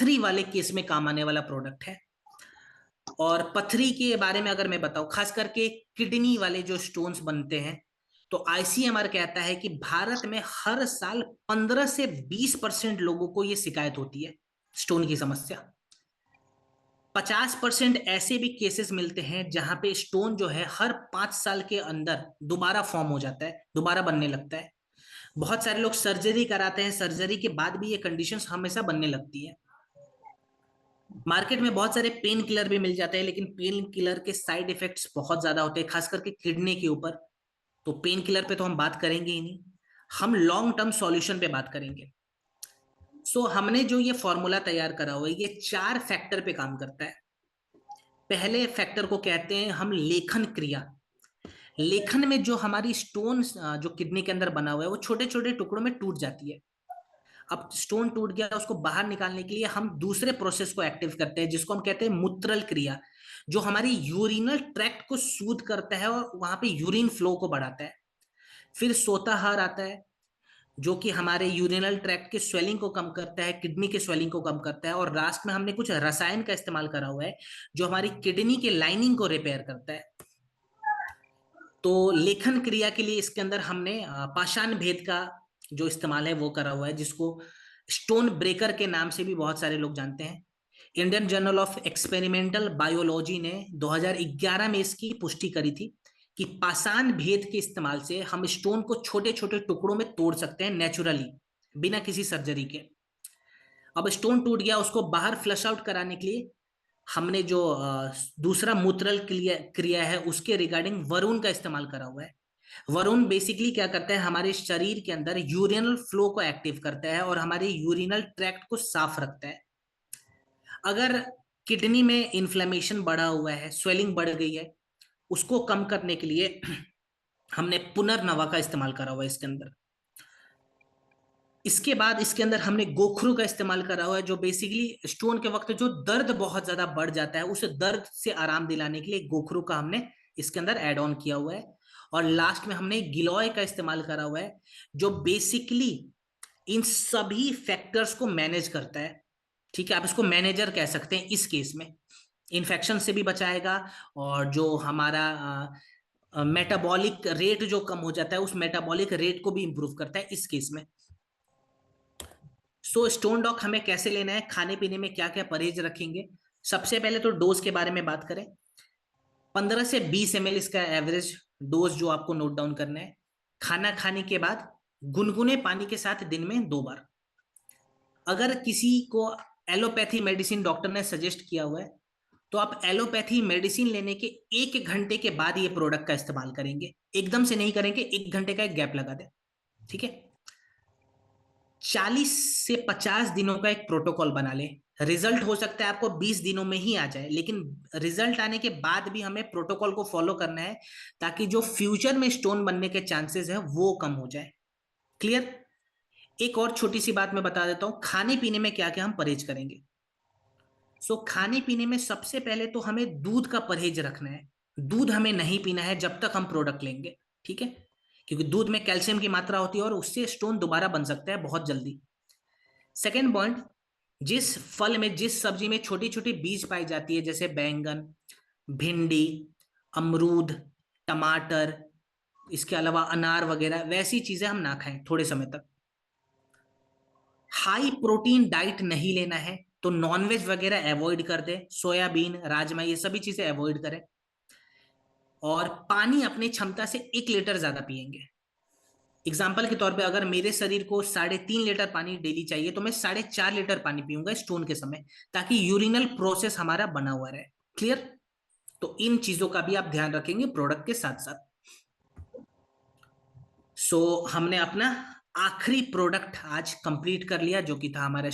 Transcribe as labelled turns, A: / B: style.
A: पथरी वाले केस में काम आने वाला प्रोडक्ट है। और पथरी के बारे में अगर मैं बताऊं, खास करके किडनी वाले जो स्टोन्स बनते हैं, तो आईसीएमआर कहता है कि भारत में हर साल 15 से 20% लोगों को यह शिकायत होती है, स्टोन की समस्या। 50% ऐसे भी केसेस मिलते हैं जहां पे स्टोन जो है हर 5 साल के अंदर दोबारा फॉर्म हो जाता है, दोबारा बनने लगता है। बहुत सारे लोग सर्जरी कराते हैं, सर्जरी के बाद भी ये कंडीशंस हमेशा बनने लगती है। मार्केट में बहुत सारे पेन किलर भी मिल जाते हैं, लेकिन पेन किलर के साइड इफेक्ट्स बहुत ज्यादा होते हैं, खास करके किडनी के ऊपर। तो पेन किलर पे तो हम बात करेंगे ही नहीं, हम लॉन्ग टर्म सॉल्यूशन पे बात करेंगे। सो हमने जो ये फॉर्मूला तैयार करा हुआ है, ये 4 फैक्टर पे काम करता है। पहले फैक्टर को कहते हैं हम लेखन क्रिया। लेखन में जो हमारी स्टोन जो किडनी के अंदर बना हुआ है, वो छोटे छोटे टुकड़ों में टूट जाती है। अब स्टोन टूट गया, उसको बाहर निकालने के लिए हम दूसरे प्रोसेस को एक्टिव करते हैं, जिसको हम कहते हैं मूत्रल क्रिया, जो हमारी यूरिनल ट्रैक्ट को सूद करता है और वहां पे यूरिन फ्लो को बढ़ाता है। फिर सोताहार आता है, जो कि हमारे यूरिनल ट्रैक्ट के स्वेलिंग को कम करता है, किडनी के स्वेलिंग को कम करता है। और लास्ट में हमने कुछ रसायन का इस्तेमाल करा हुआ है, जो हमारी किडनी के लाइनिंग को रिपेयर करता है। तो लेखन क्रिया के लिए इसके अंदर हमने पाषाण भेद का जो इस्तेमाल है वो करा हुआ है, जिसको स्टोन ब्रेकर के नाम से भी बहुत सारे लोग जानते हैं। Indian journal of experimental biology ने 2011 में इसकी पुष्टि करी थी कि पाषाण भेद के इस्तेमाल से हम स्टोन को छोटे छोटे टुकड़ों में तोड़ सकते हैं नेचुरली, बिना किसी सर्जरी के। अब स्टोन टूट गया, उसको बाहर फ्लश आउट कराने के लिए हमने जो दूसरा मूत्रल क्रिया क्रिया है, उसके रिगार्डिंग वरुण का इस्तेमाल करा हुआ है। वरुण बेसिकली क्या करता है, हमारे शरीर के अंदर यूरिनल फ्लो को एक्टिव करता है और हमारे यूरिनल ट्रैक्ट को साफ रखता है। अगर किडनी में इन्फ्लेमेशन बढ़ा हुआ है, स्वेलिंग बढ़ गई है, उसको कम करने के लिए हमने पुनर्नवा का इस्तेमाल करा हुआ है इसके अंदर। इसके बाद इसके अंदर हमने गोखरू का इस्तेमाल करा हुआ है, जो बेसिकली स्टोन के वक्त जो दर्द बहुत ज्यादा बढ़ जाता है, उस दर्द से आराम दिलाने के लिए गोखरू का हमने इसके अंदर एड ऑन किया हुआ है। और लास्ट में हमने गिलोय का इस्तेमाल करा हुआ है, जो बेसिकली इन सभी फैक्टर्स को मैनेज करता है। ठीक है, आप इसको मैनेजर कह सकते हैं इस केस में। इन्फेक्शन से भी बचाएगा, और जो हमारा मेटाबॉलिक रेट जो कम हो जाता है, उस मेटाबॉलिक रेट को भी इंप्रूव करता है इस केस में। सो स्टोन डॉक हमें कैसे लेना है, खाने पीने में क्या क्या परहेज रखेंगे। सबसे पहले तो डोज के बारे में बात करें। 15 से 20 ml इसका एवरेज डोज जो आपको नोट डाउन करना है। खाना खाने के बाद गुनगुने पानी के साथ दिन में 2 बार। अगर किसी को एलोपैथी मेडिसिन डॉक्टर ने सजेस्ट किया हुआ है, तो आप एलोपैथी मेडिसिन लेने के 1 घंटे के बाद ये प्रोडक्ट का इस्तेमाल करेंगे, एकदम से नहीं करेंगे, 1 घंटे का एक गैप लगा दें। ठीक है, 40 से 50 दिनों का एक प्रोटोकॉल बना ले। रिजल्ट हो सकता है आपको 20 दिनों में ही आ जाए, लेकिन रिजल्ट आने के बाद भी हमें प्रोटोकॉल को फॉलो करना है, ताकि जो फ्यूचर में स्टोन बनने के चांसेस है वो कम हो जाए। क्लियर। एक और छोटी सी बात मैं बता देता हूं, खाने पीने में क्या क्या हम परहेज करेंगे। सो खाने पीने में सबसे पहले तो हमें दूध का परहेज रखना है। दूध हमें नहीं पीना है जब तक हम प्रोडक्ट लेंगे। ठीक है, क्योंकि दूध में कैल्शियम की मात्रा होती है और उससे स्टोन दोबारा बन सकता है बहुत जल्दी। सेकेंड पॉइंट, जिस फल में, जिस सब्जी में छोटी छोटी बीज पाई जाती है, जैसे बैंगन, भिंडी, अमरूद, टमाटर, इसके अलावा अनार वगैरह, वैसी चीजें हम ना खाएं थोड़े समय तक। हाई प्रोटीन डाइट नहीं लेना है, तो नॉनवेज वगैरह अवॉइड कर दे, सोयाबीन, राजमा, ये सभी चीजें अवॉइड करें। और पानी अपनी क्षमता से 1 लीटर ज्यादा पिएंगे। एग्जाम्पल के तौर पे, अगर मेरे शरीर को 3.5 लीटर पानी डेली चाहिए, तो मैं 4.5 लीटर पानी पीऊंगा स्टोन के समय, ताकि यूरिनल प्रोसेस हमारा बना हुआ रहे। क्लियर। तो इन चीजों का भी आप ध्यान रखेंगे प्रोडक्ट के साथ साथ। हमने अपना आखिरी प्रोडक्ट आज कंप्लीट कर लिया, जो कि था हमारा